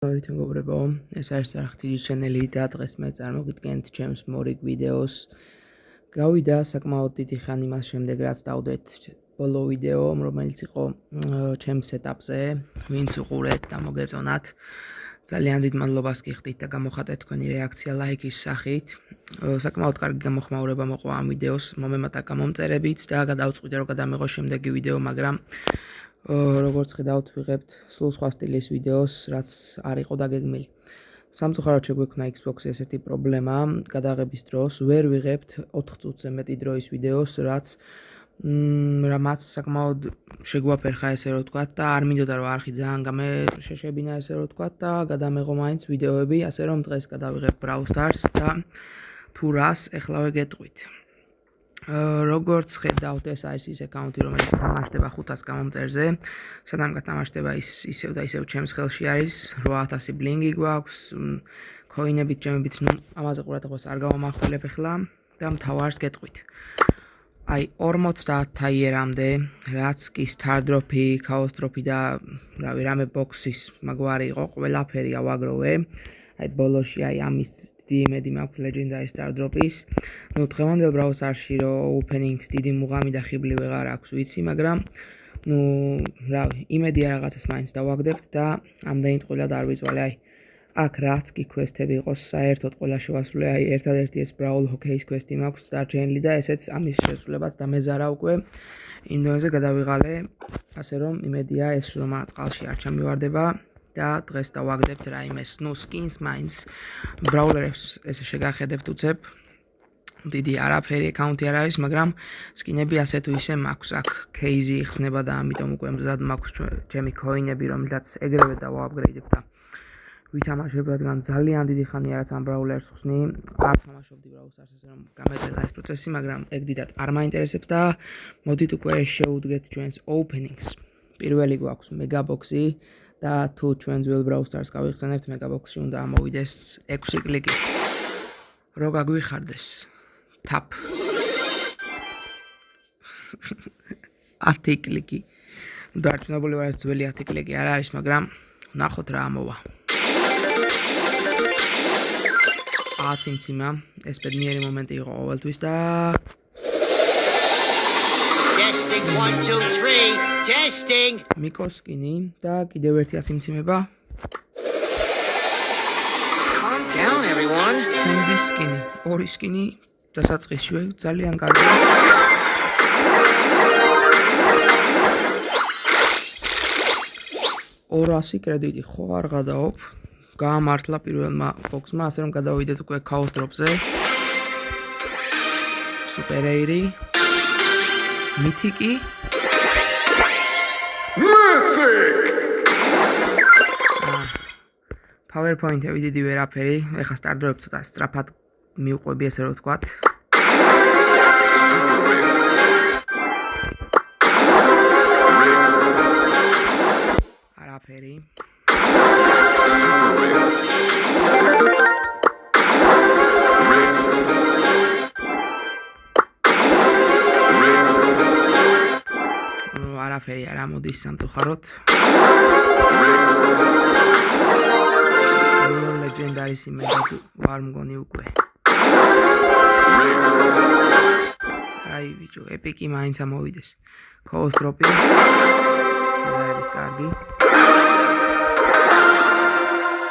მოგობრებო, ეს არის არხთიჯი ჩანელი და დღეს მე წარმოგიდგენთ ჩემს მორიგ ვიდეოს. გავიდა საკმაოდ დიდი ხანი მას შემდეგ, რაც დავდეთ ბოლო ვიდეო, რომელიც იყო ჩემს ეტაპზე, ვინც უყურეთ და მოგეწონათ. ძალიან დიდ მადლობას გიხდით და გამოხატეთ თქვენი რეაქცია ლაიქის სახით. საკმაოდ კარგი გამოხმაურება მოყვა ამ ვიდეოს მომემატა გამომწერებით და გადავწყვიტე რომ გადამეღო შემდეგი ვიდეო, მაგრამ როგორც ხედავთ, ვიღებთ სულ სხვა სტილის ვიდეოს, რაც არ იყო დაგეგმილი. სამწუხაროდ შეგვექნა Xbox-ი ესეთი პრობლემა, გადაღების დროს ვერ ვიღებთ 4 წუთზე მეტი დროის ვიდეოს, რამაც საკმაოდ შეგვაფერხა ესე რომ ვთქვათ და არ მინდოდა რომ არხი ძალიან გამეშეშებინა ესე რომ ვთქვათ და გადამეღო მაინც ვიდეოები, ასე რომ დღეს გადავიღებ Brawl Stars და თუ რას ეხლავე გეტყვით. როგორც ხედავთ, ეს არის ის აკაუნტი, რომელიც თამაშდება 500 გამომწერზე, სადამ გათამაშდება ისევ და ისევ ჩემს ხელში არის 8000 ბლინგი გვაქვს, კოინებით, ჯემებით, ამაზე ყურადღებას არ გავამახვილებ ახლა და მთავარს გეტყვით. აი 50 ტაიერამდე, რაც კი star drop-ი, chaos drop-ი და რავი, რამე box-ის მაგვარი იყო, ყველაფერი ავაგროვე. აი ბოლოში აი ამის დიდი იმედი მაქვს legendary star drop-ის. დღევანდელ Brawl Stars-ში რომ openings დიდი მუღამი და ხიბლი ვეღარ აქვს ვიცი, მაგრამ რავი, იმედია რაღაცას მაინც დავაგდებთ და ამდენი ტყუილად არ ვიწვალე. აი აქ რაც კი quest-ები იყოს, საერთოდ ყველა შევასრულე. აი ერთადერთი ეს Brawl Hockey-ის quest-ი მაქვს დარჩენილი და ესეც ამის შესრულებაც დამეზარა უკვე. იმ დონეზე გადავიღალე, ასე რომ იმედია ეს რომ წყალში არ ჩამივარდება. და დღეს დავაგდებთ რაიმე skins მაინც brawler-ებს ესე შეგახედებთ უცებ. დიდი არაფერი აკაუნტი არ არის, მაგრამ სკინები ასე თუ ისე მაქვს. აქ кейზი იხსნება და ამიტომ უკვე მზად მაქვს ჩემი კოინები, რომელთაც ეგრევე დავააპგრეიდებ და ვითამაშებ, რადგან ძალიან დიდი ხანია რაც ამ brawler-ს ხსნი. არ თამაშობდი Brawl Stars-ზე, რომ გამეწერა ეს პროცესი, მაგრამ ეგ დიდად არ მაინტერესებს და მოდით უკვე შევუდგეთ ჩვენს openings. პირველი გვაქვს mega box-ი. და თუ ჩვენ ძველ Brawl Stars გავიხსენებთ, mega box-ში უნდა ამოვიდეს 6 კლიკი. რო გაგვიხარდეს tap 10 კლიკი. დარწმუნებული ვარ ეს ძველი 10 კლიკი არ არის, მაგრამ ნახოთ რა ამოვა. აციმციმა, ეს ბედნიერი მომენტი იყო ყოველთვის და Testing 1 2 3 testing მიკოს სკინი და კიდევ ერთი აციმციმება. Calm down everyone. სენდის სკინი, ორი სკინი დასაწყისშივე ძალიან კარგი. ორასი კრედიტი ხო არ გადაობ. გაამართლა პირველმა ბოქსმა, ასე რომ გადავიდეთ უკვე chaos drop-ზე. სუპერეირი. მითიკი. PowerPoint-ები დიდი ვერაფერი, ეხლა star drop-ს ცოტა სწრაფად მივყვები ესე რომ ვთქვათ. არაფერი. არაფერი არ ამოდის სამწუხაროდ. legendary სიმედი ვარ მგონი უკვე. აი ბიჭო, ეპიკი მაინც ამოვიდეს. chaos drop-ი. არის კარგი.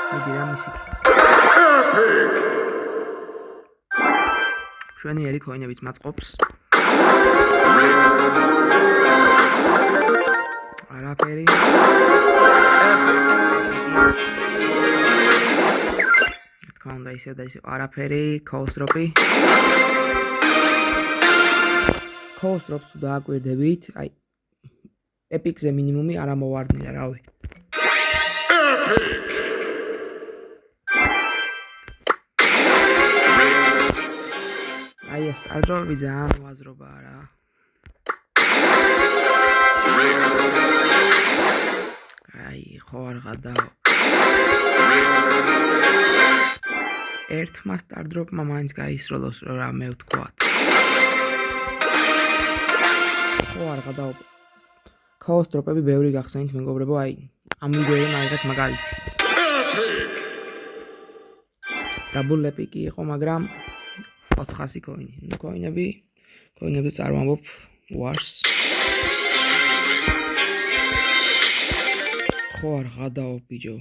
მიდი რა მისიკი. შვენიერი კოინებით მაწყობს. არაფერი. თქონდა ისე და ისე არაფერი, chaos drop-ი. chaos drop-ს დააკვირდებით, აი epic-ზე მინიმუმი არ ამოვარდნილა, რავი. აი ეს star drop-ი ძალიან ვაზრობაა რა. აი ხო არ გადაო. ერთმა star drop-მა მაინც გაისროლოს რომ რამე ვთქვათ. ხო არ გადაო. chaos drop-ები ბევრი გახსენით მეგობრებო, აი ამ ვიდეოზე მაგათ მაგალითი. დაბულ ეპიკი იყო, მაგრამ 400 კოინი. ნუ კოინები წარმოვამბობ უარს. ხო არ ღადაო ბიჭო.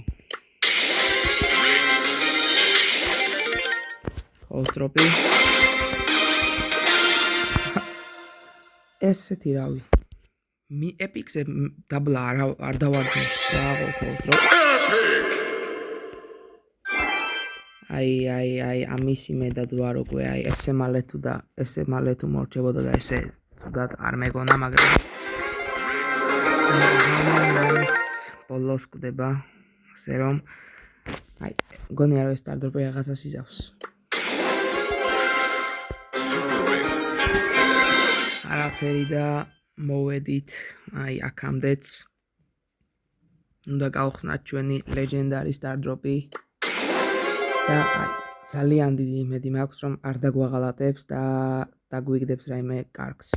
ოსტროპი. ესეთი რავი. Mi epic-ზე დაბლა არ დავარდნე საერთოდ. აი ამისი მედად ვარ უკვე, აი ესე მალე თუ მორჩებოდა და ესე თუდად არ მეგონა, მაგრამ ბოლოს კვდება, ასე რომ აი გონია რომ სტარდროპი რაღაცას იზავს. არაფერი და მოვედით, აი აქამდეც უნდა გავხსნათ ჩვენი ლეგენდარი სტარდროპი და აი ძალიან დიდი იმედი მაქვს რომ არ დაგვაღალატებს და დაგვიგდებს რაიმე კარგს.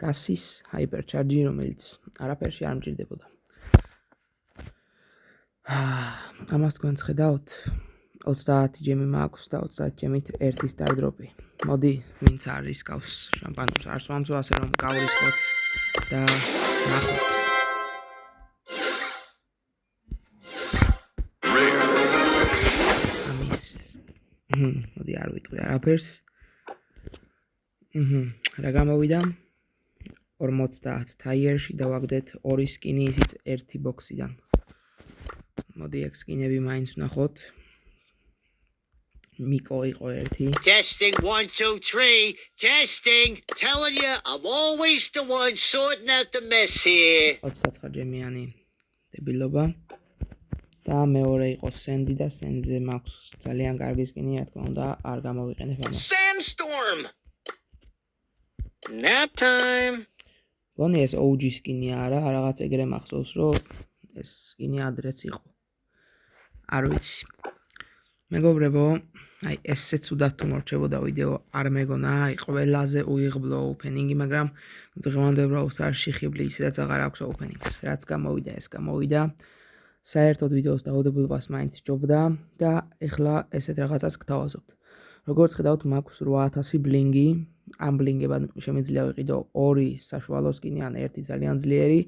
გასის ჰაიპერჩარჯი რომელიც არაფერში არ მჭირდებოდა. ამას თქვენც ხედავთ 30 ჯემი მაქვს და 30 ჯემით ერთი სტარდროპი. მოდი, ვინც არ რისკავს შამპანურს არ სვამძო, ასე რომ გავრისკოთ და ნახოთ. ამის. მოდი არ ვიტყვი არაფერს. რა გამოვიდა? 50 თაიერში დავაგდეთ 2 სკინი, ისიც ერთი ბოქსიდან. მოდი ეგ სკინები მაინც ვნახოთ. Miko იყო ერთი. Testing 1 2 3. Testing. Telling you, I'm always the one sorting out the mess here. 29 ჯემიანი დებილობა. და მეორე იყო სენდი და სენზე მაქვს ძალიან კარგი სკინი, რა თქმა უნდა, არ გამოვიყენებ ამას. Sandstorm. Nap time. გონი ეს OG სკინი არა, რაღაც ეგრე მახსოვს, რომ ეს სკინი ადრეც იყო. არ ვიცი. მეგობრებო, აი ესე ცუდად თუ მორჩებოდა ვიდეო არ მეგონა, აი ყველაზე უიღბლო ოპენინგი, მაგრამ დღევანდელ Brawl Stars-ში ხიბლი ისედაც აღარ აქვს ოპენინგს. რაც გამოვიდა, ეს გამოვიდა. საერთოდ ვიდეოს დაუდებლობას მაინც ჯობდა და ეხლა ესეთ რაღაცას გთავაზობთ. როგორც ხედავთ, მაქვს 8000 ბლინგი. ამ ბლინგებად შემიძლია ვიყიდო 2 საშუალო სკინი ან 1 ძალიან ძლიერი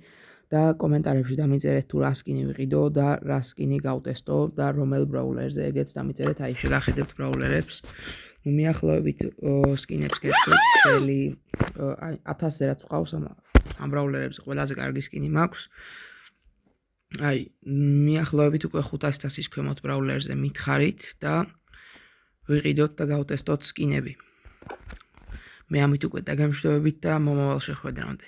და კომენტარებში დამიწერეთ თუ რა სკინი ვიყიდო და რა სკინი გავტესტო და რომელ ბრაულერზე ეგეც დამიწერეთ, აი შეგახედებთ ბრაულერებს. ნუ მიახლოებით სკინებს გეტყვით, შელი აი 1000-ზე რაც ვყავს ამ ბრაულერებს ყველაზე კარგი სკინი მაქვს. აი მიახლოებით უკვე 500-ის ქვემოთ ბრაულერზე მითხარით და ვიყიდოთ და გავტესტოთ სკინები. მე ამით უკვე დაგემშვიდობებით და მომავალ შეხვედრამდე.